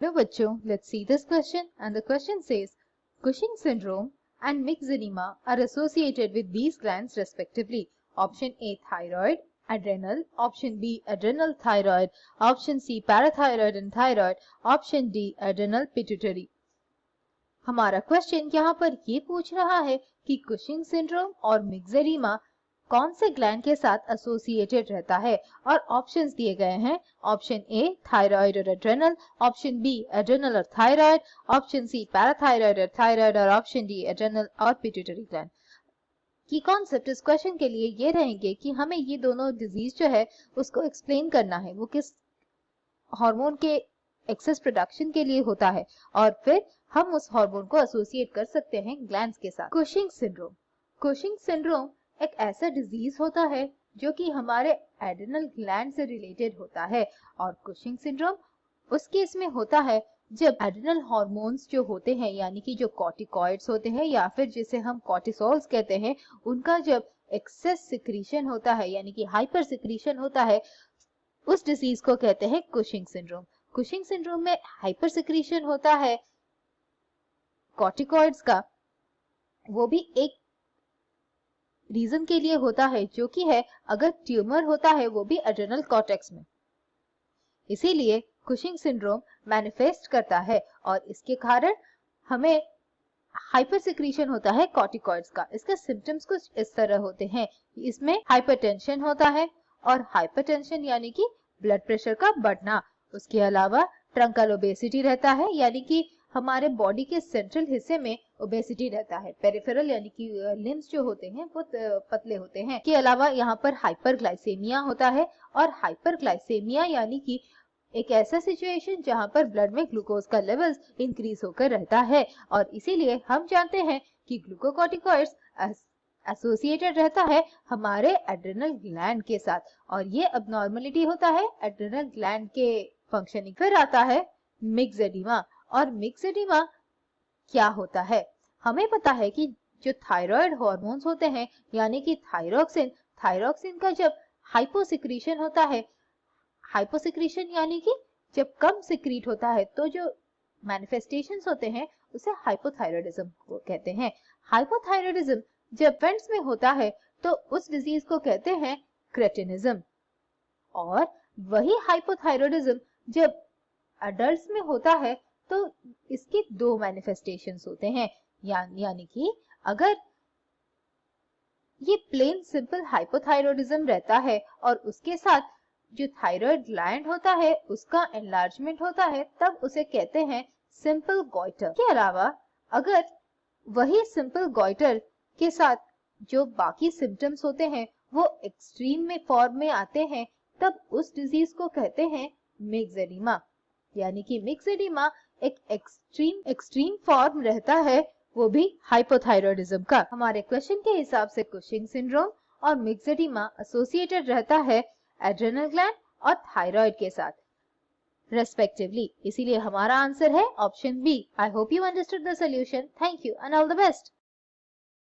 Hello bachcho, let's see this question, and the question says Cushing syndrome and myxedema are associated with these glands respectively. Option A thyroid, adrenal, option B adrenal thyroid, option C parathyroid and thyroid, option D adrenal pituitary. हमारा question यहाँ पर ये पूछ रहा है कि Cushing syndrome और मिक्सेडिमा कौन से ग्लैंड के साथ एसोसिएटेड रहता है और ऑप्शंस दिए गए हैं। ऑप्शन ए थायराइड और एड्रेनल, ऑप्शन बी एड्रेनल और थायराइड, ऑप्शन सी पैराथायराइड और थायराइड और ऑप्शन डी एड्रेनल और पिट्यूटरी ग्लैंड। की कॉन्सेप्ट इस क्वेश्चन के लिए ये रहेंगे कि हमें ये दोनों डिजीज जो है उसको एक्सप्लेन करना है, वो किस हार्मोन के एक्सेस प्रोडक्शन के लिए होता है और फिर हम उस हार्मोन को एसोसिएट कर सकते हैं ग्लैंड्स के साथ। कुशिंग सिंड्रोम, कुशिंग सिंड्रोम एक ऐसा डिजीज होता है जो कि हमारे एड्रेनल ग्लैंड से रिलेटेड होता है और कुशिंग सिंड्रोम उस केस में होता है जब एड्रेनल हार्मोन्स जो होते हैं यानी कि जो कॉर्टिकॉइड्स होते हैं या फिर जिसे हम कॉर्टिसोल्स कहते हैं उनका जब एक्सेस सिक्रीशन होता है यानी कि हाइपर सिक्रीशन होता है, उस डिजीज को कहते हैं कुशिंग सिंड्रोम। कुशिंग सिंड्रोम में हाइपर सिक्रीशन होता है कॉर्टिकॉइड्स का, वो भी एक रीजन के लिए होता है जो कि है अगर ट्यूमर होता है वो भी एड्रेनल कॉर्टेक्स में, इसीलिए कुशिंग सिंड्रोम मैनिफेस्ट करता है और इसके कारण हमें हाइपर सिक्रीशन होता है कॉर्टिकॉइड्स का। इसके सिम्टम्स कुछ इस तरह होते हैं, इसमें हाइपरटेंशन होता है और हाइपरटेंशन यानी कि ब्लड प्रेशर का बढ़ना, उसके अलावा ट्रंकल ओबेसिटी रहता है यानी कि हमारे बॉडी के सेंट्रल हिस्से में ओबेसिटी रहता है, पेरिफेरल यानी कि लिम्स जो होते हैं वो पतले होते हैं। के अलावा यहाँ पर हाइपरग्लाइसेमिया होता है और हाइपरग्लाइसेमिया यानी कि एक ऐसा सिचुएशन जहां पर ब्लड में ग्लूकोज का लेवल्स इंक्रीज होकर रहता है और इसीलिए हम जानते हैं कि ग्लूकोकॉर्टिकॉइड्स एसोसिएटेड रहता है हमारे एड्रेनल ग्लैंड के साथ और ये अबनॉर्मलिटी होता है एड्रेनल ग्लैंड के फंक्शनिंग। फिर आता है मिक्सेडिमा, और मिक्सेडिमा क्या होता है। हमें पता है कि जो थायराइड हार्मोन्स होते हैं यानी कि थायरोक्सिन, थायरोक्सिन का जब हाइपोसिक्रीशन होता है, हाइपोसिक्रीशन यानी कि जब कम सिक्रीट होता है तो जो मैनिफेस्टेशंस होते हैं उसे हाइपोथायराइडिज्म को कहते हैं। हाइपोथायराइडिज्म जब पेरेंट्स में होता है तो उस डिजीज को कहते हैं क्रेटिनिज्म और वही हाइपोथायराइडिज्म जब अडल्ट्स में होता है तो इसके दो मैनिफेस्टेशंस होते हैं, यानी कि अगर ये प्लेन सिंपल हाइपोथायराइडिज्म रहता है और उसके साथ जो थायराइड ग्लैंड होता है उसका एनलार्जमेंट होता है तब उसे कहते हैं सिंपल गॉइटर। के अलावा अगर वही सिंपल गॉइटर के साथ जो बाकी सिम्टम्स होते हैं वो एक्सट्रीम में फॉर्म में आते हैं तब उस डिजीज को कहते हैं मिक्सेडिमा, यानी कि मिक्सेडिमा एक एक्सट्रीम फॉर्म रहता है वो भी हाइपोथायराइडिज्म का। हमारे क्वेश्चन के हिसाब से कुशिंग सिंड्रोम और मिक्सेडिमा एसोसिएटेड रहता है एड्रेनल ग्लैंड और थायराइड के साथ रेस्पेक्टिवली, इसीलिए हमारा आंसर है option B. I hope you understood the solution. Thank you and all the best.